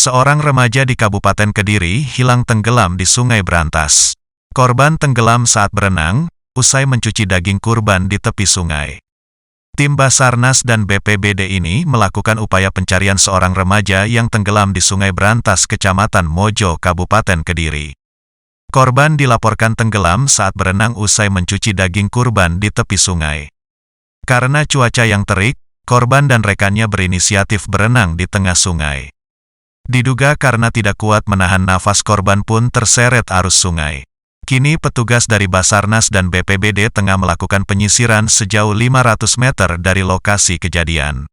Seorang remaja di Kabupaten Kediri hilang tenggelam di Sungai Brantas. Korban tenggelam saat berenang, usai mencuci daging kurban di tepi sungai. Tim Basarnas dan BPBD ini melakukan upaya pencarian seorang remaja yang tenggelam di Sungai Brantas, Kecamatan Mojo, Kabupaten Kediri. Korban dilaporkan tenggelam saat berenang usai mencuci daging kurban di tepi sungai. Karena cuaca yang terik, korban dan rekannya berinisiatif berenang di tengah sungai. Diduga karena tidak kuat menahan nafas, korban pun terseret arus sungai. Kini petugas dari Basarnas dan BPBD tengah melakukan penyisiran sejauh 500 meter dari lokasi kejadian.